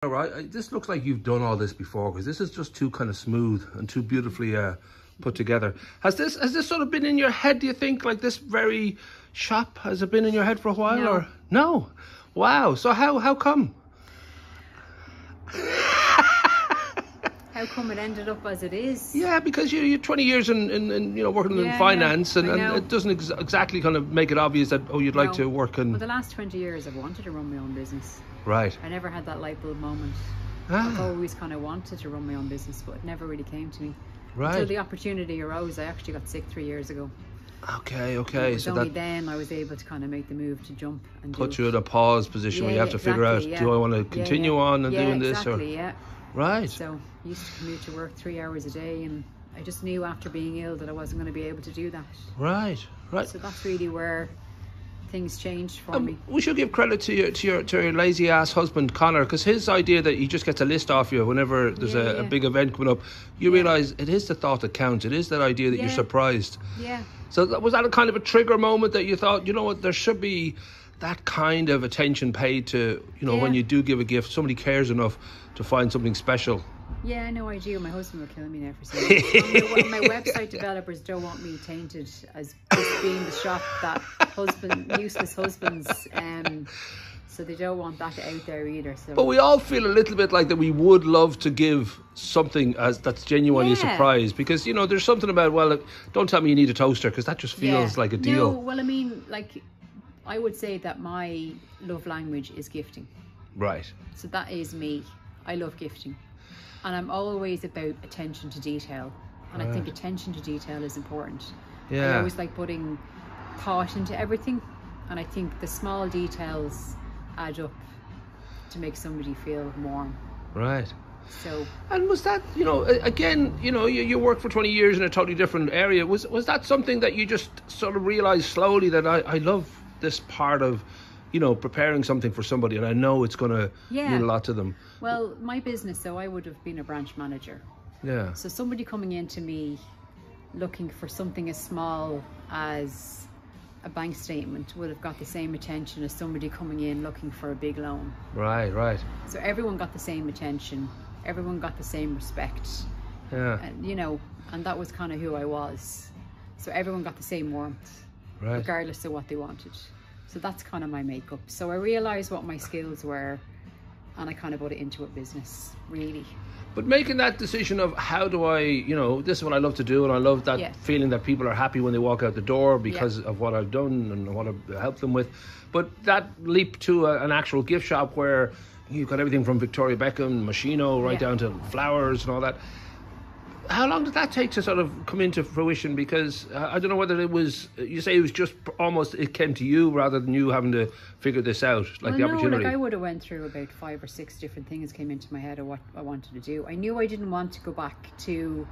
All right, this looks like you've done all this before, because this is just too kind of smooth and too beautifully put together. Has this sort of been in your head, do you think? Like this very shop, has it been in your head for a while? No. Or no? Wow. So how come? How come it ended up as it is? Yeah, because you're 20 years in you know, working in finance, and it doesn't exactly kind of make it obvious that, oh, you'd like to work in... Well, the last 20 years I've wanted to run my own business. Right. I never had that light bulb moment. I've always kind of wanted to run my own business, but it never really came to me. Right. Until the opportunity arose. I actually got sick 3 years ago. Okay. So only then I was able to kind of make the move to jump and put you in a pause position where you have to figure out, do I want to continue on and doing this? Or... Right. So I used to commute to work 3 hours a day, and I just knew after being ill that I wasn't going to be able to do that. Right. So that's really where things changed for me. We should give credit to your lazy ass husband Connor, because his idea that he just gets a list off you whenever there's a big event coming up, you realise it is the thought that counts. It is that idea that you're surprised. Yeah. So was that a kind of a trigger moment that you thought, you know what, there should be that kind of attention paid to, you know, when you do give a gift, somebody cares enough to find something special? Yeah, I know I do. My husband will kill me now for saying it. My website developers don't want me tainted as just being the shop that useless husbands, so they don't want that out there either. So. But we all feel a little bit like that we would love to give something that's genuinely a surprise, because, you know, there's something about, well, don't tell me you need a toaster, because that just feels like a deal. No, well, I mean, like, I would say that my love language is gifting. Right. So that is me. I love gifting. And I'm always about attention to detail. And I think attention to detail is important. I always like putting thought into everything. And I think the small details add up to make somebody feel warm. Right. So. And was that, you know, again, you know, you worked for 20 years in a totally different area. Was that something that you just sort of realised slowly that I love this part of, you know, preparing something for somebody, and I know it's going to mean a lot to them? Well, my business, so I would have been a branch manager. Yeah. So somebody coming in to me looking for something as small as a bank statement would have got the same attention as somebody coming in looking for a big loan. Right. So everyone got the same attention. Everyone got the same respect. Yeah. And, you know, and that was kind of who I was. So everyone got the same warmth, regardless of what they wanted. So that's kind of my makeup. So I realised what my skills were, and I kind of put it into a business, really. But making that decision of how do I, you know, this is what I love to do, and I love that feeling that people are happy when they walk out the door because of what I've done and what I've helped them with. But that leap to an actual gift shop where you've got everything from Victoria Beckham, Moschino, right down to flowers and all that. How long did that take to sort of come into fruition? Because I don't know whether it was, you say it was just almost, it came to you rather than you having to figure this out, like the opportunity. Like I would have went through about 5 or 6 different things came into my head of what I wanted to do. I knew I didn't want to go back to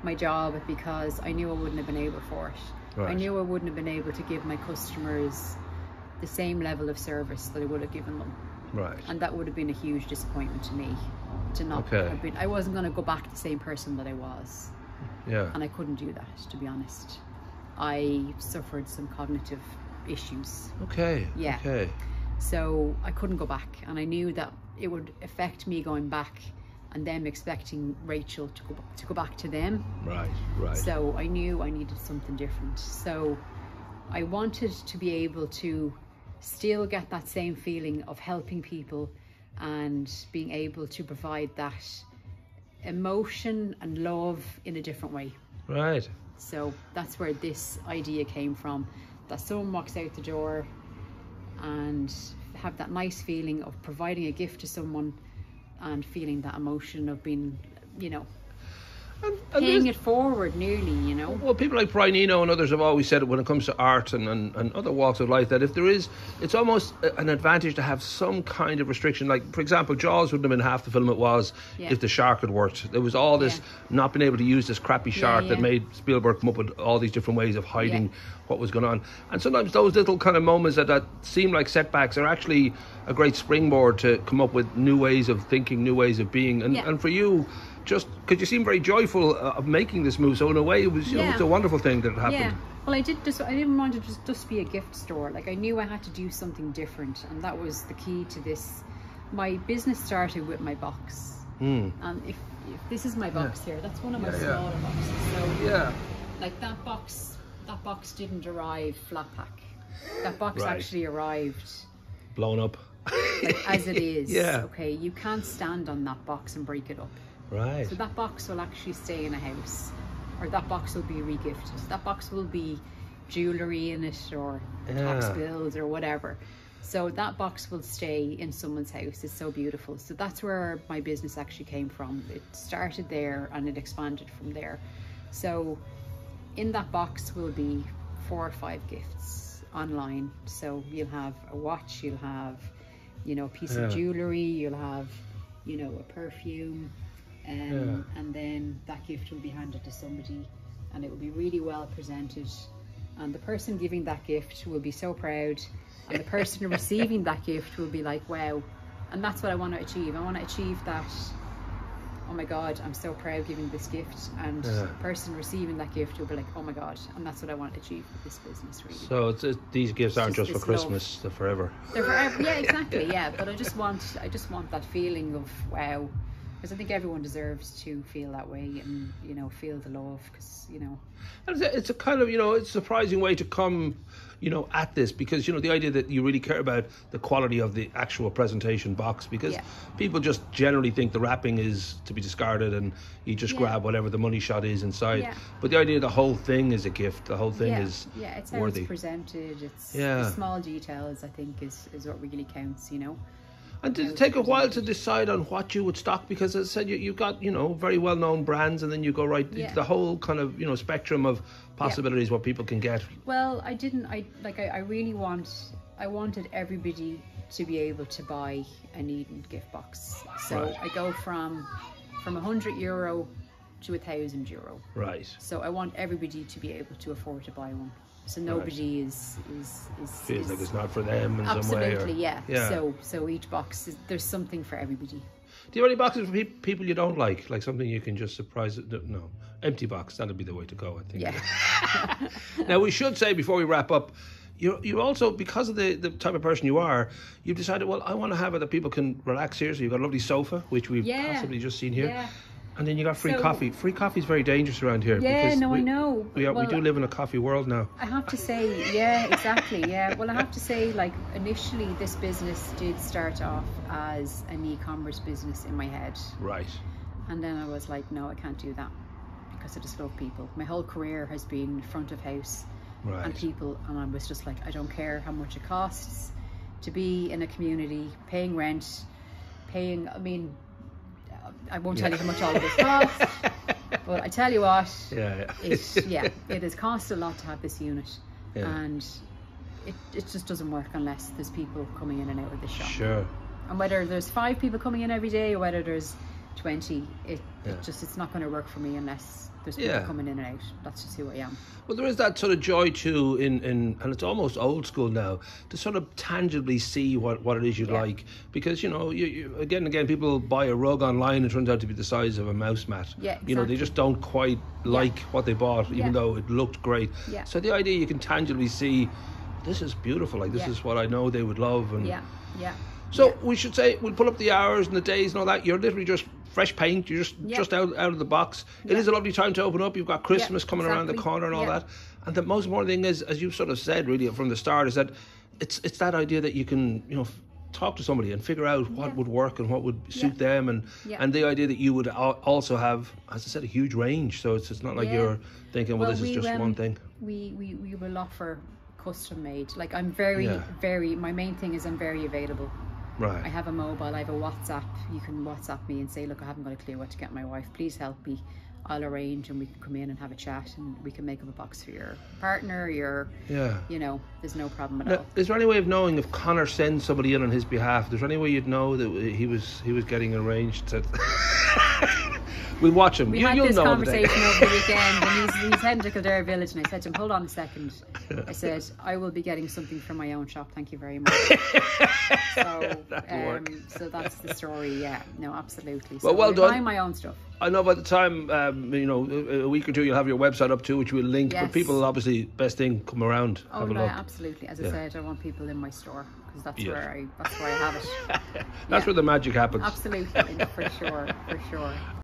my job because I knew I wouldn't have been able for it. Right. I knew I wouldn't have been able to give my customers the same level of service that I would have given them. Right. And that would have been a huge disappointment to me. To not have been, I wasn't going to go back to the same person that I was. Yeah. And I couldn't do that, to be honest. I suffered some cognitive issues. Okay. Yeah. Okay. So I couldn't go back, and I knew that it would affect me going back and them expecting Rachel to go back to them. Right. So I knew I needed something different. So I wanted to be able to still get that same feeling of helping people and being able to provide that emotion and love in a different way. Right. So that's where this idea came from, that someone walks out the door and have that nice feeling of providing a gift to someone and feeling that emotion of being, you know, and paying it forward nearly, you know. Well, people like Brian Eno and others have always said it when it comes to art and other walks of life, that if there is, it's almost an advantage to have some kind of restriction. Like, for example, Jaws wouldn't have been half the film it was if the shark had worked. There was all this not being able to use this crappy shark that made Spielberg come up with all these different ways of hiding what was going on. And sometimes those little kind of moments that seem like setbacks are actually a great springboard to come up with new ways of thinking, new ways of being. And for you, just because you seem very joyful of making this move, so in a way it was, you know, it's a wonderful thing that happened. Yeah, well, I didn't want to just be a gift store. Like, I knew I had to do something different, and that was the key to this my business started with my box. And if this is my box here, that's one of my smaller boxes. So like that box didn't arrive flat pack. That box actually arrived blown up. Like as it is. Okay, you can't stand on that box and break it up. Right. So that box will actually stay in a house, or that box will be regifted. That box will be jewellery in it, or tax bills, or whatever. So that box will stay in someone's house. It's so beautiful. So that's where my business actually came from. It started there and it expanded from there. So in that box will be 4 or 5 gifts online. So you'll have a watch, you'll have, you know, a piece of jewellery, you'll have, you know, a perfume, and then that gift will be handed to somebody, and it will be really well presented, and the person giving that gift will be so proud, and the person receiving that gift will be like, wow. And that's what I want to achieve. I want to achieve that, oh my God, I'm so proud giving this gift, and the person receiving that gift will be like, oh my God. And that's what I want to achieve with this business, really. So these gifts aren't just for Christmas, they're forever. They're forever, yeah, exactly, yeah. But I just want that feeling of wow, because I think everyone deserves to feel that way, and, you know, feel the love, because, you know. And it's a kind of, you know, it's a surprising way to come, you know, at this, because, you know, the idea that you really care about the quality of the actual presentation box, because people just generally think the wrapping is to be discarded and you just grab whatever the money shot is inside. But the idea the whole thing is a gift, the whole thing is it's how worthy. It's presented, it's the small details, I think, is what really counts, you know. And did it take a while to decide on what you would stock? Because as I said, you've got, you know, very well-known brands, and then you go into the whole kind of, you know, spectrum of possibilities what people can get. Well, I wanted everybody to be able to buy a Eden gift box. So I go from €100 to €1,000. Right. So I want everybody to be able to afford to buy one. So nobody feels like it's not for them in some way. Absolutely, So each box there's something for everybody. Do you have any boxes for people you don't like something you can just surprise? No, empty box. That'd be the way to go, I think. Yeah. Now we should say before we wrap up, you also, because of the type of person you are, you've decided, well, I want to have it that people can relax here. So you've got a lovely sofa, which we've possibly just seen here. Yeah. And then you got free coffee. Free coffee is very dangerous around here. Yeah, no, I know. We do live in a coffee world now. I have to say, yeah, exactly, yeah. Well, I have to say, like, initially this business did start off as an e-commerce business in my head. Right. And then I was like, no, I can't do that, because I just love people. My whole career has been front of house and people, and I was just like, I don't care how much it costs to be in a community, paying rent, I won't tell you how much all of this costs, but I tell you what, it has cost a lot to have this unit, and it just doesn't work unless there's people coming in and out of the shop. Sure. And whether there's 5 people coming in every day or whether there's 20, it's not going to work for me unless there's people coming in and out. That's just who I am. Well, there is that sort of joy too in and it's almost old school now, to sort of tangibly see what it is you'd like, because, you know, you again and again people buy a rug online, it turns out to be the size of a mouse mat. Yeah, exactly. You know, they just don't quite like what they bought, even though it looked great. Yeah. So the idea you can tangibly see, this is beautiful, like this is what I know they would love. And so we should say, we'll pull up the hours and the days and all that. You're literally just fresh paint. You're just out of the box. It is a lovely time to open up. You've got Christmas coming around the corner and all that. And the most important thing is, as you sort of said really from the start, is that it's that idea that you can, you know, talk to somebody and figure out what would work and what would suit them, and the idea that you would also have, as I said, a huge range. So it's not like you're thinking, well, this is just one thing. We will offer custom made. Like, I'm very, my main thing is I'm very available. Right. I have a mobile, I have a WhatsApp. You can WhatsApp me and say, look, I haven't got a clue what to get my wife. Please help me. I'll arrange, and we can come in and have a chat, and we can make up a box for your partner, you know, there's no problem at all. Is there any way of knowing if Connor sends somebody in on his behalf? Is there any way you'd know that he was getting arranged to... We'll watch him. We had this conversation over the weekend, and he's heading to Kildare Village, and I said to him, hold on a second. I said, I will be getting something from my own shop, thank you very much. So that's the story, yeah. No, absolutely. So well done. Buying my own stuff. I know by the time, a week or two, you'll have your website up too, which we'll link. Yes. But people, obviously, best thing, come around, have a look. Absolutely. As I said, I want people in my store, because that's where I have it. That's where the magic happens. Absolutely, for sure.